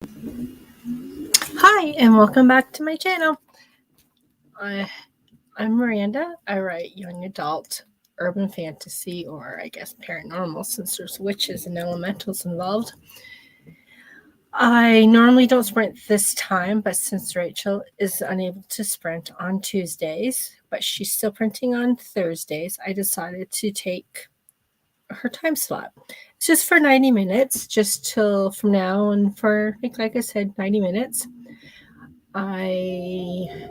Hi, and welcome back to my channel. I'm Miranda. I write young adult, urban fantasy, or I guess paranormal, since there's witches and elementals involved. I normally don't sprint this time, but since Rachel is unable to sprint on Tuesdays, but she's still printing on Thursdays, I decided to take her time slot. It's just for 90 minutes, just till from now and for, like I said, 90 minutes. I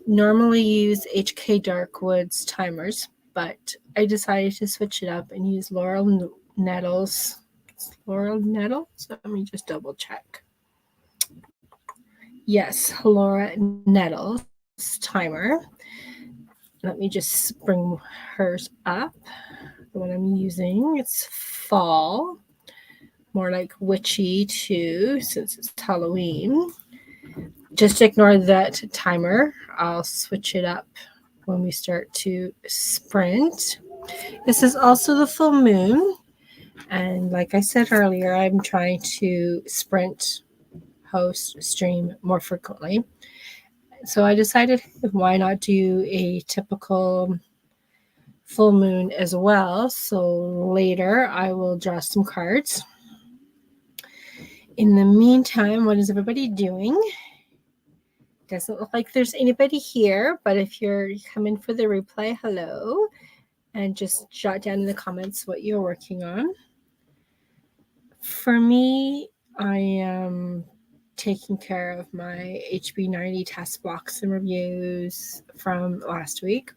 normally use HK Darkwood's timers, but I decided to switch it up and use Laurel Nettles. Laurel Nettles? Let me just double check. Yes, Laura Nettles timer. Let me just bring hers up. The one I'm using, it's fall. More like witchy too, since it's Halloween. Just ignore that timer. I'll switch it up when we start to sprint. This is also the full moon. And like I said earlier, I'm trying to sprint, host, stream more frequently. So I decided why not do a typical full moon as well. So later I will draw some cards. In the meantime, what is everybody doing? Doesn't look like there's anybody here, but if you're coming for the replay, hello. And just jot down in the comments what you're working on. For me, I am taking care of my HB90 test blocks and reviews from last week.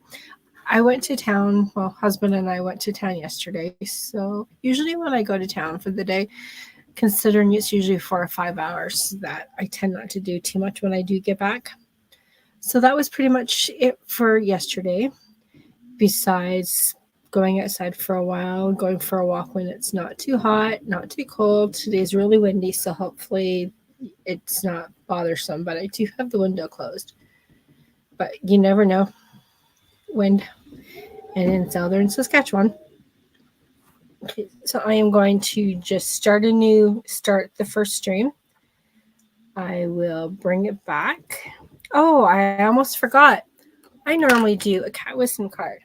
I went to town, well, husband and I went to town yesterday. So usually when I go to town for the day, considering it's usually 4 or 5 hours, that I tend not to do too much when I do get back. So that was pretty much it for yesterday. Besides going outside for a while, going for a walk when it's not too hot, not too cold. Today's really windy, so hopefully it's not bothersome, but I do have the window closed. But you never know. Wind. And in southern Saskatchewan. Okay, so I am going to just start the first stream. I will bring it back. Oh, I almost forgot. I normally do a cat wisdom card.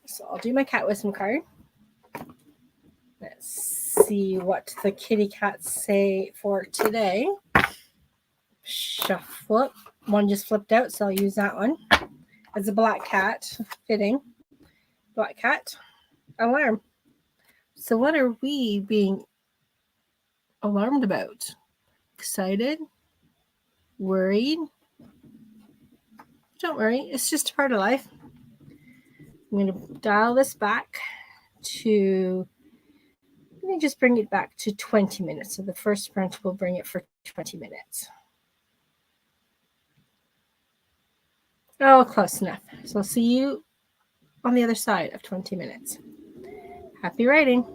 So I'll do my cat wisdom card. Let's see what the kitty cats say for today. Shuffle. One just flipped out, so I'll use that one. It's a black cat. Fitting. Black cat. Alarm. So what are we being alarmed about? Excited? Worried? Don't worry. It's just a part of life. I'm going to dial this back to... Let me just bring it back to 20 minutes. So the first sprint will bring it for 20 minutes. Oh, close enough. So I'll see you on the other side of 20 minutes. Happy writing.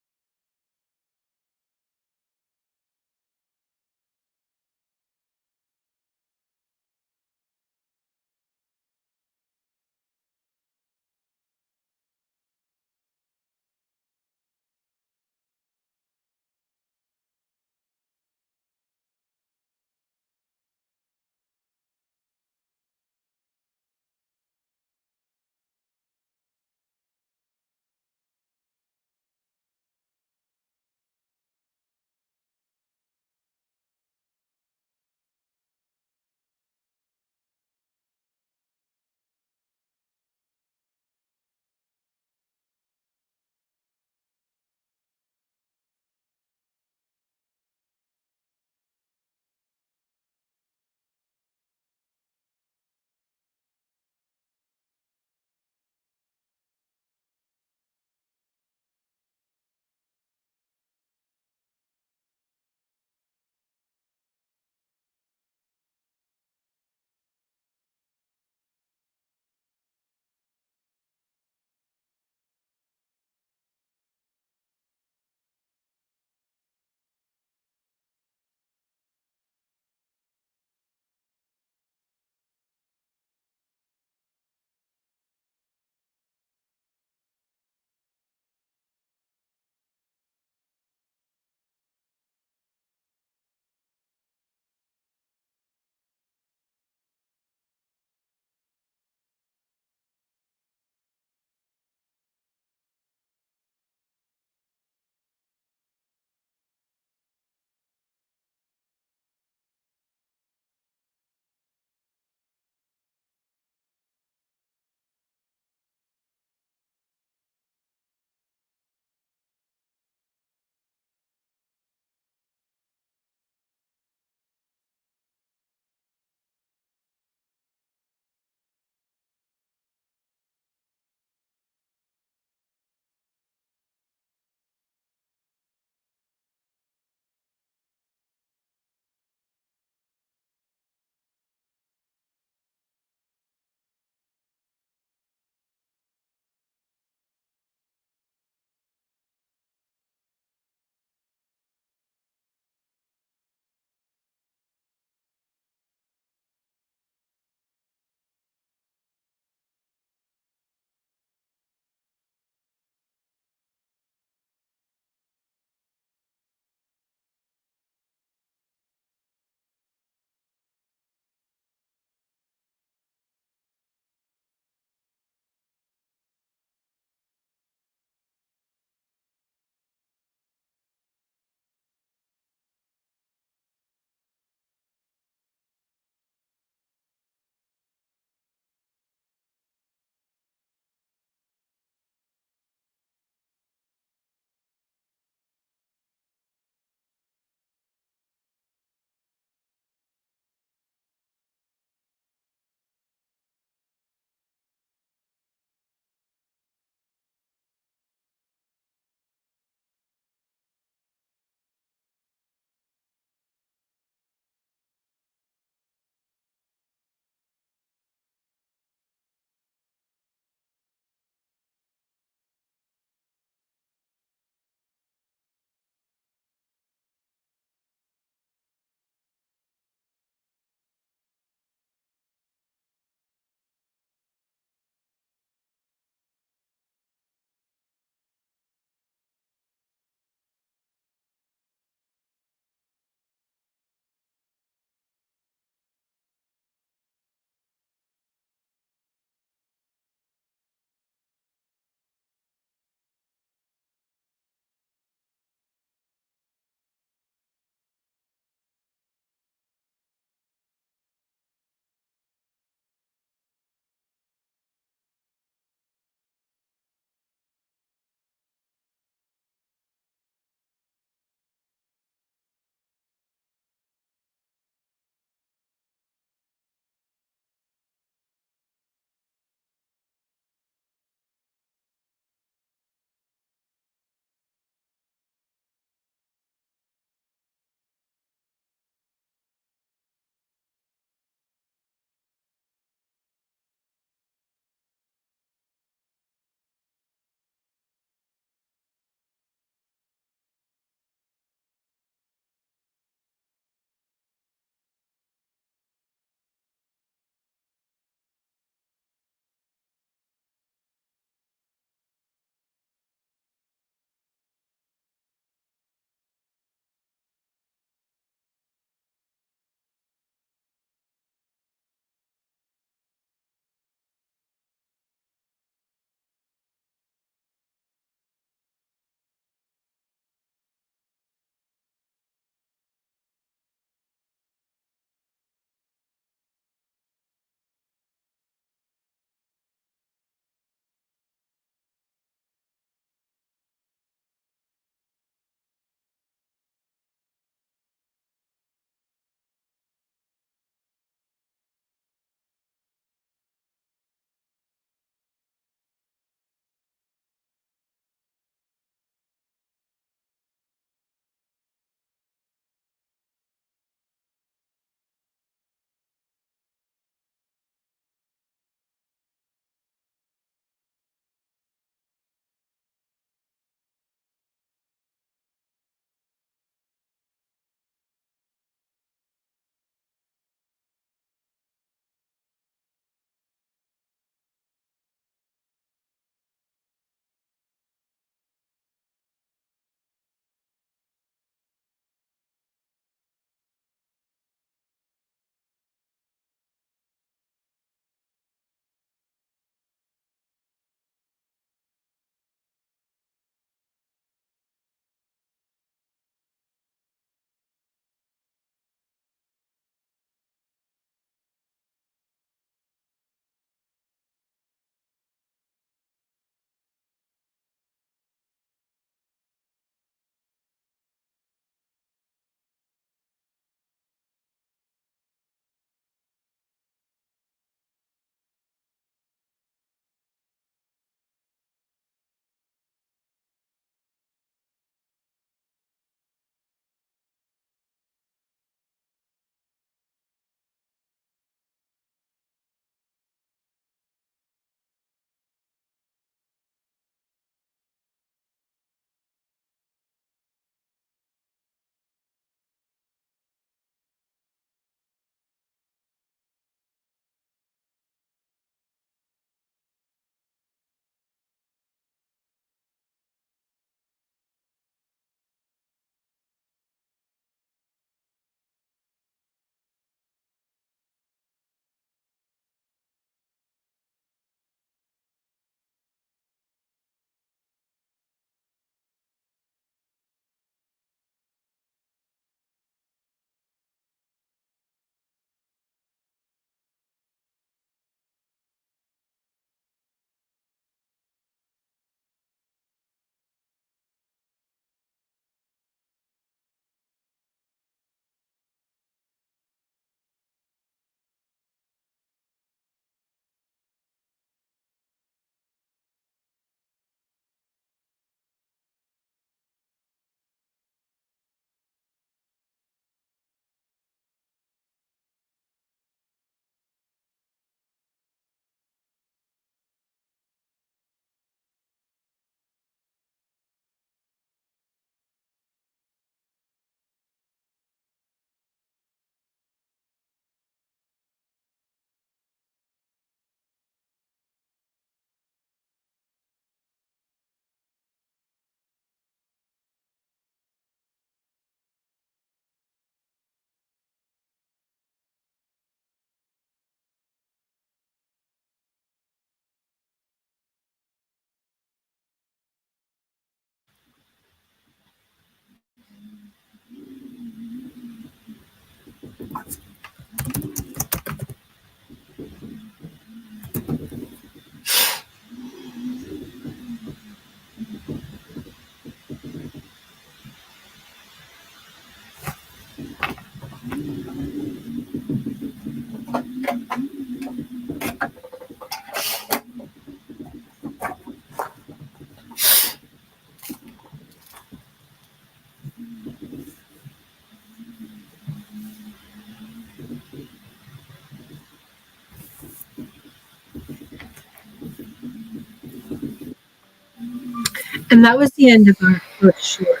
And that was the end of our first short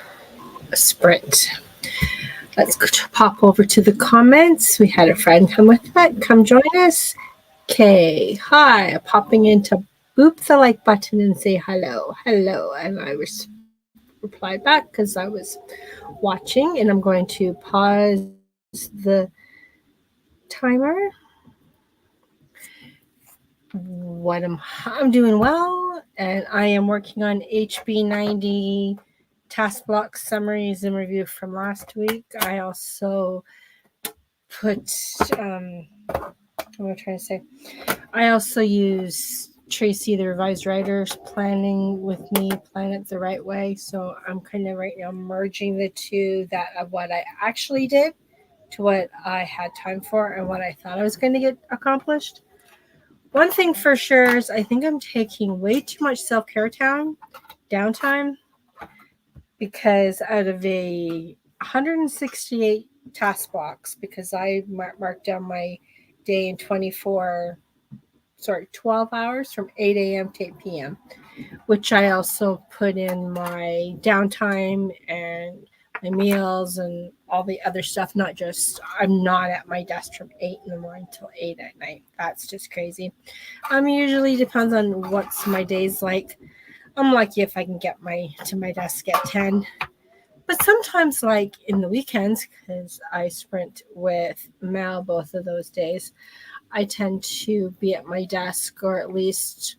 sprint. Let's pop over to the comments. We had a friend come with that. Come join us. Okay. Hi. Popping in to boop the like button and say hello. Hello. And I replied back because I was watching, and I'm going to pause the timer. I'm doing well, and I am working on HB90 task block summaries and review from last week. I also put what am I trying to say? I also use Tracy, the revised writers, planning with me, plan it the right way. So I'm kind of right now merging the two, that of what I actually did to what I had time for and what I thought I was going to get accomplished. One thing for sure is I think I'm taking way too much self-care downtime, because out of a 168 task blocks, because I marked down my day in 12 hours from 8 a.m. to 8 p.m., which I also put in my downtime and my meals and all the other stuff. Not just, I'm not at my desk from 8 in the morning till 8 at night. That's just crazy. Usually depends on what's my days like. I'm lucky if I can get to my desk at 10. But sometimes, like in the weekends, because I sprint with Mal both of those days, I tend to be at my desk, or at least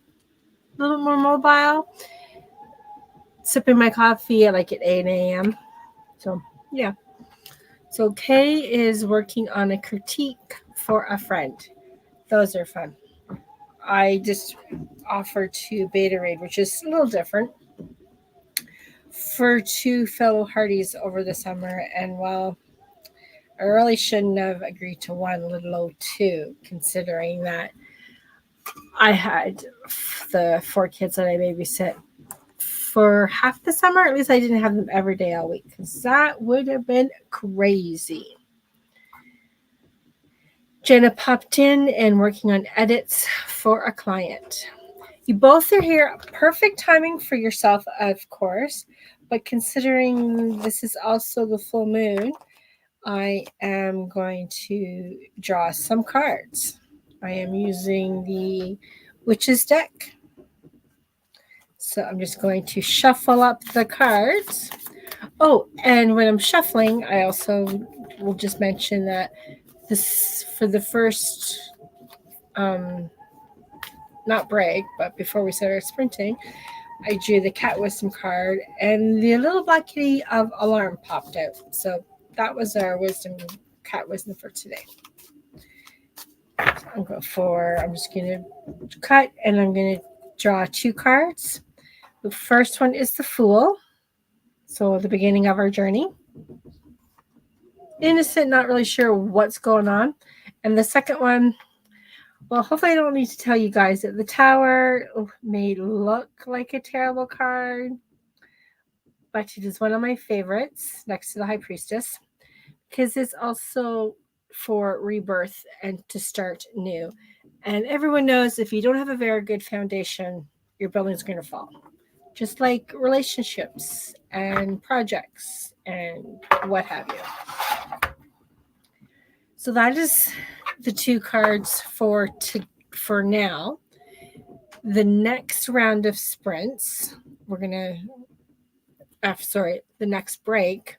a little more mobile, sipping my coffee at 8 a.m. So, yeah. So, Kay is working on a critique for a friend. Those are fun. I just offered to beta read, which is a little different, for two fellow Hardys over the summer. And while I really shouldn't have agreed to one, let alone two, considering that I had the 4 kids that I babysit for half the summer. At least I didn't have them every day all week, because that would have been crazy. Jenna popped in and working on edits for a client. You both are here. Perfect timing for yourself, of course, but considering this is also the full moon, I am going to draw some cards. I am using the Witch's deck. So I'm just going to shuffle up the cards. Oh, and when I'm shuffling, I also will just mention that this, for the first, not break, but before we started sprinting, I drew the cat wisdom card, and the little black kitty of alarm popped out. So that was our cat wisdom for today. I'm just going to cut, and I'm going to draw 2 cards. The first one is the Fool. So the beginning of our journey. Innocent, not really sure what's going on. And the second one, well, hopefully I don't need to tell you guys that the Tower may look like a terrible card, but it is one of my favorites next to the High Priestess, because it's also for rebirth and to start new. And everyone knows if you don't have a very good foundation, your building's going to fall. Just like relationships and projects and what have you. So that is the 2 cards for now. The next round of sprints, the next break,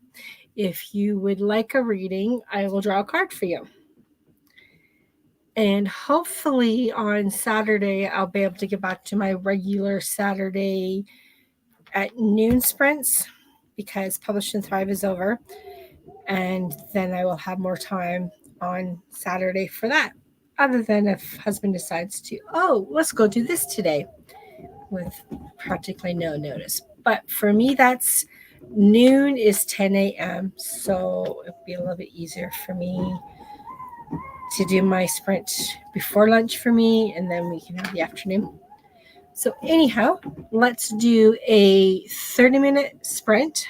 if you would like a reading, I will draw a card for you. And hopefully on Saturday, I'll be able to get back to my regular Saturday at noon sprints, because Publish and Thrive is over. And then I will have more time on Saturday for that. Other than if husband decides to, let's go do this today, with practically no notice. But for me, that's noon is 10 a.m. So it'll be a little bit easier for me to do my sprint before lunch for me, and then we can have the afternoon. So anyhow, let's do a 30-minute sprint.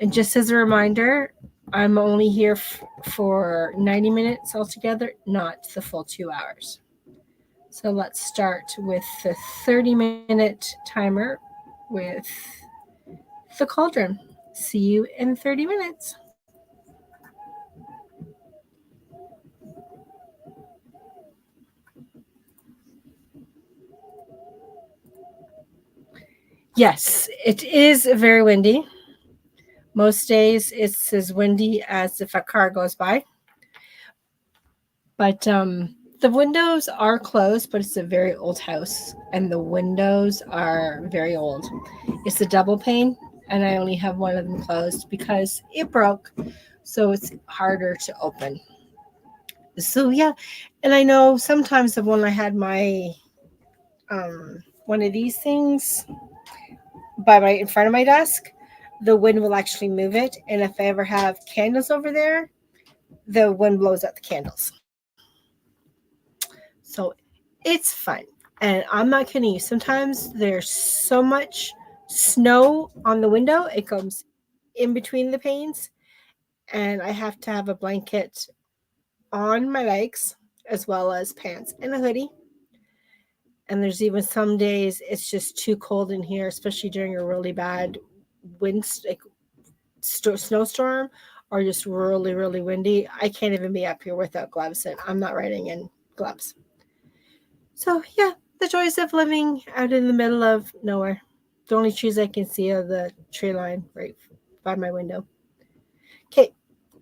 And just as a reminder, I'm only here for 90 minutes altogether, not the full 2 hours. So let's start with the 30-minute timer with the Cauldron. See you in 30 minutes. Yes, it is very windy. Most days it's as windy as if a car goes by. But the windows are closed, but it's a very old house, and the windows are very old. It's a double pane, and I only have one of them closed because it broke, so it's harder to open. So yeah, and I know sometimes when I had my one of these things by my in front of my desk, the wind will actually move it, and if I ever have candles over there, the wind blows out the candles. So it's fun. And I'm not kidding you. Sometimes there's so much snow on the window, it comes in between the panes, and I have to have a blanket on my legs as well as pants and a hoodie. And there's even some days it's just too cold in here, especially during a really bad wind, like snowstorm, or just really, really windy. I can't even be up here without gloves, and I'm not riding in gloves. So yeah, the joys of living out in the middle of nowhere. The only trees I can see are the tree line right by my window. Okay,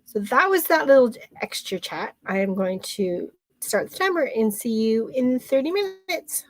so that was that little extra chat. I am going to start the timer and see you in 30 minutes.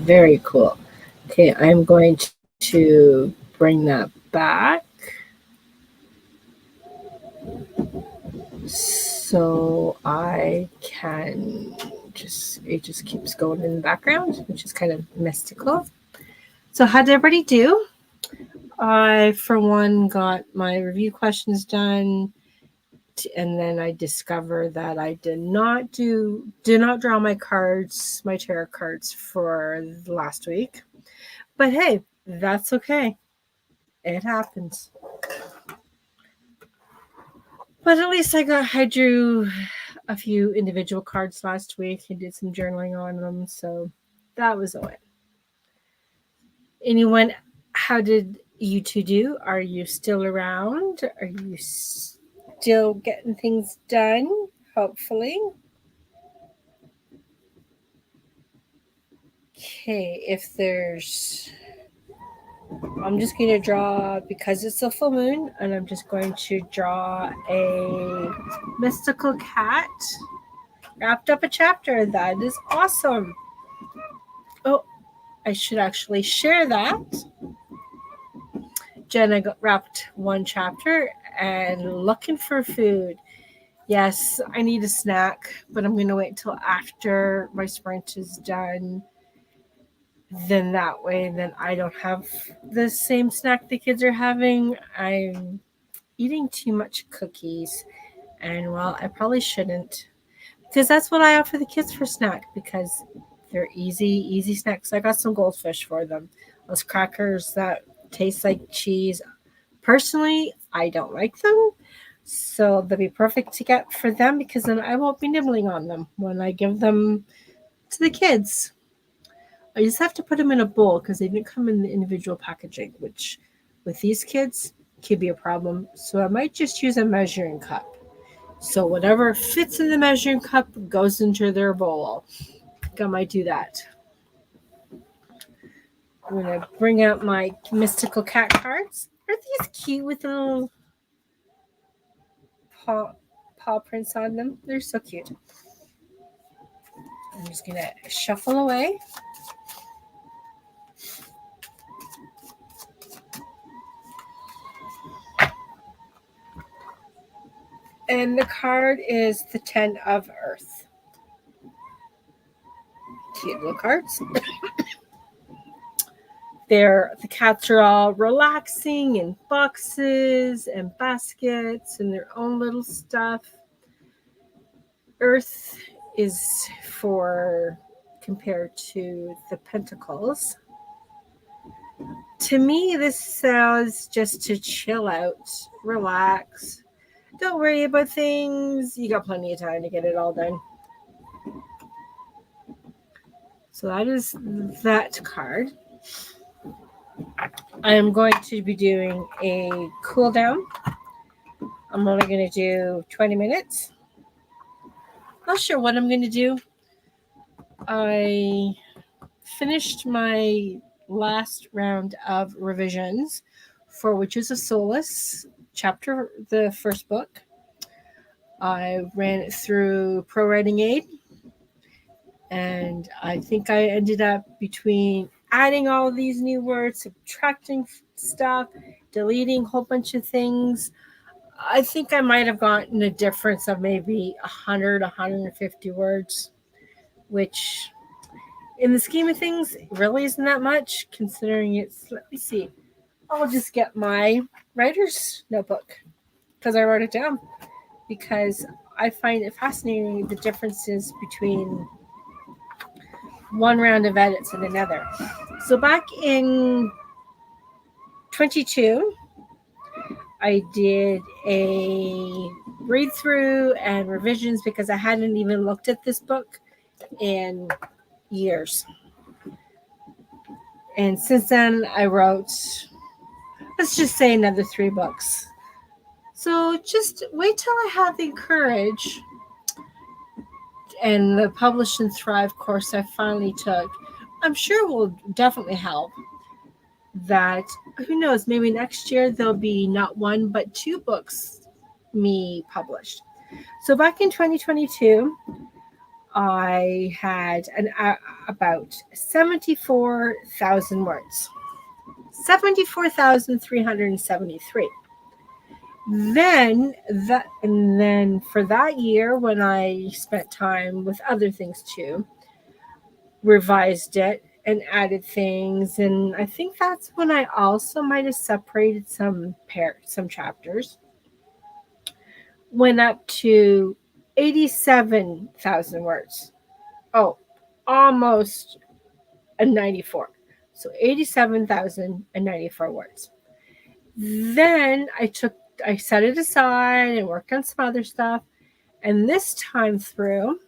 Very cool. Okay, I'm going to bring that back. So I can it just keeps going in the background, which is kind of mystical. So how did everybody do? I, for one, got my review questions done, and then I discovered that I did not draw my cards, my tarot cards for last week. But hey, that's okay. It happens. But at least I drew a few individual cards last week and did some journaling on them, so that was a win. Anyone, how did you two do? Are you still around? Are you still getting things done? Hopefully. Okay, if there's... I'm just going to draw, because it's a full moon, and I'm just going to draw a mystical cat. Wrapped up a chapter. That is awesome. Oh, I should actually share that. Jenna wrapped one chapter and looking for food. Yes, I need a snack, but I'm going to wait until after my sprint is done. Then that way, then I don't have the same snack the kids are having. I'm eating too much cookies, and well, I probably shouldn't, because that's what I offer the kids for snack, because they're easy snacks. I got some goldfish for them. Those crackers that taste like cheese. Personally, I don't like them, so they'll be perfect to get for them, because then I won't be nibbling on them when I give them to the kids. I just have to put them in a bowl because they didn't come in the individual packaging, which with these kids could be a problem. So I might just use a measuring cup. So whatever fits in the measuring cup goes into their bowl. I think I might do that. I'm going to bring out my mystical cat cards. Aren't these cute with the little paw prints on them? They're so cute. I'm just going to shuffle away. And the card is the 10 of Earth. Cute little cards. The cats are all relaxing in boxes and baskets and their own little stuff. Earth is for, compared to the Pentacles. To me, this sounds just to chill out, relax. Don't worry about things. You got plenty of time to get it all done. So that is that card. I am going to be doing a cool down. I'm only going to do 20 minutes. Not sure what I'm going to do. I finished my last round of revisions for Witches of Solace, chapter, the first book. I ran it through Pro Writing Aid, and I think I ended up between adding all these new words, subtracting stuff, deleting a whole bunch of things. I think I might have gotten a difference of maybe 100, 150 words, which in the scheme of things really isn't that much, considering it's, let me see, I'll just get my writer's notebook because I wrote it down, because I find it fascinating the differences between one round of edits and another. So back in 22, I did a read through and revisions because I hadn't even looked at this book in years. And since then, I wrote, let's just say, another 3 books. So just wait till I have the courage, and the Publish and Thrive course I finally took, I'm sure will definitely help. That, who knows, maybe next year there'll be not 1 but 2 books me published. So back in 2022, I had about 74,000 words. 74,373. Then for that year, when I spent time with other things too, revised it and added things, and I think that's when I also might have separated some chapters. Went up to 87,000 words. Oh, almost a 94. So 87,094 words. Then I set it aside and worked on some other stuff. And this time through,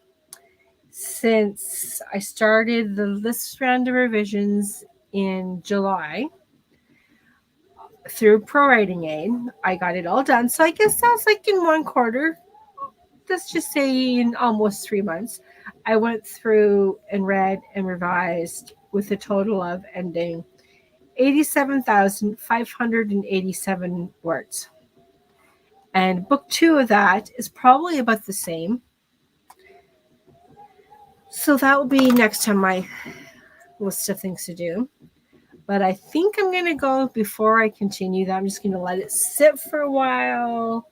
since I started this round of revisions in July through Pro Writing Aid, I got it all done. So I guess that's like in 1/4. Let's just say in almost 3 months, I went through and read and revised with a total of ending 87,587 words. And book 2 of that is probably about the same. So that will be next on my list of things to do. But I think I'm going to go, before I continue that, I'm just going to let it sit for a while,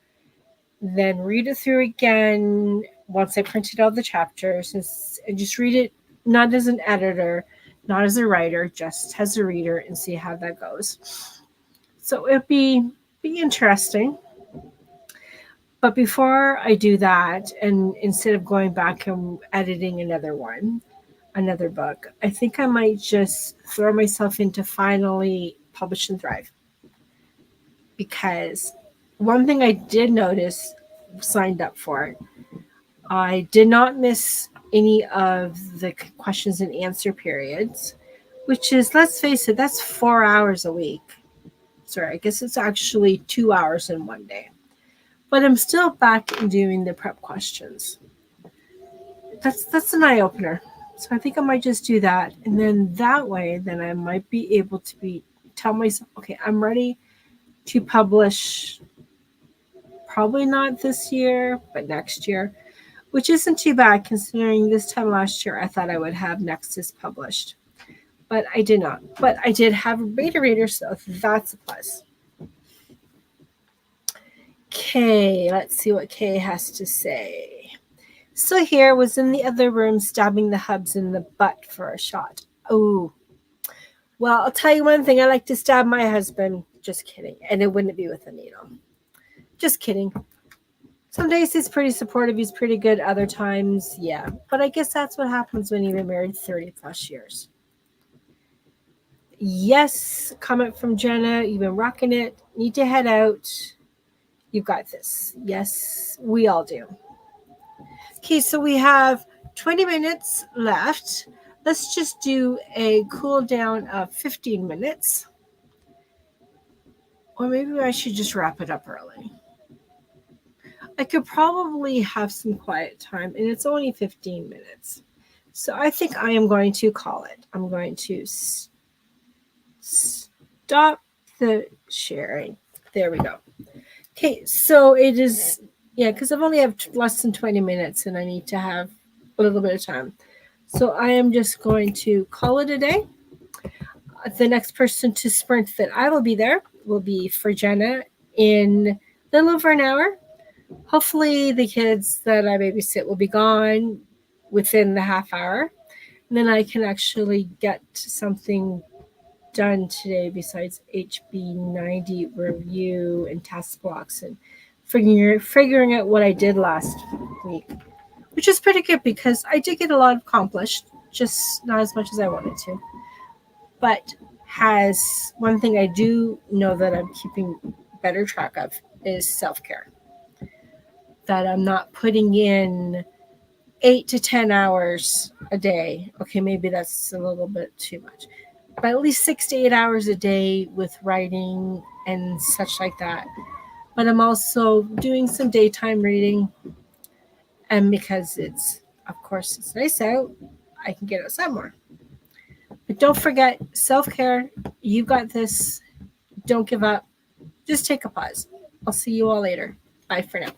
then read it through again once I printed all the chapters, and just read it not as an editor, not as a writer, just as a reader, and see how that goes. So it'll be interesting. But before I do that, and instead of going back and editing another book, I think I might just throw myself into finally Publish and Thrive. Because one thing I did notice, signed up for it, I did not miss any of the questions and answer periods, which is, let's face it, that's 4 hours a week. Sorry, I guess it's actually 2 hours in one day. But I'm still back in doing the prep questions. That's an eye-opener. So I think I might just do that. And then that way, then I might be able to tell myself, okay, I'm ready to publish, probably not this year, but next year, which isn't too bad considering this time last year I thought I would have Nexus published. But I did not. But I did have a beta reader, so that's a plus. Okay, let's see what Kay has to say. So here was in the other room stabbing the hubs in the butt for a shot. Oh, well, I'll tell you one thing. I like to stab my husband. Just kidding. And it wouldn't be with a needle. Just kidding. Some days he's pretty supportive. He's pretty good. Other times, yeah. But I guess that's what happens when you've been married 30 plus years. Yes, comment from Jenna. You've been rocking it. Need to head out. You've got this. Yes, we all do. Okay, so we have 20 minutes left. Let's just do a cool down of 15 minutes. Or maybe I should just wrap it up early. I could probably have some quiet time, and it's only 15 minutes. So I think I am going to call it. I'm going to stop the sharing. There we go. Okay, so it is, because I've only have less than 20 minutes and I need to have a little bit of time. So I am just going to call it a day. The next person to sprint that I will be there will be for Jenna in a little over an hour. Hopefully the kids that I babysit will be gone within the half hour. And then I can actually get something done today besides HB90 review and task blocks and figuring out what I did last week, which is pretty good because I did get a lot accomplished, just not as much as I wanted to. But has one thing I do know that I'm keeping better track of is self-care. That I'm not putting in 8 to 10 hours a day. Okay, maybe that's a little bit too much. But at least 6 to 8 hours a day with writing and such like that. But I'm also doing some daytime reading. And because it's nice out, I can get outside more. But don't forget, self-care. You've got this. Don't give up. Just take a pause. I'll see you all later. Bye for now.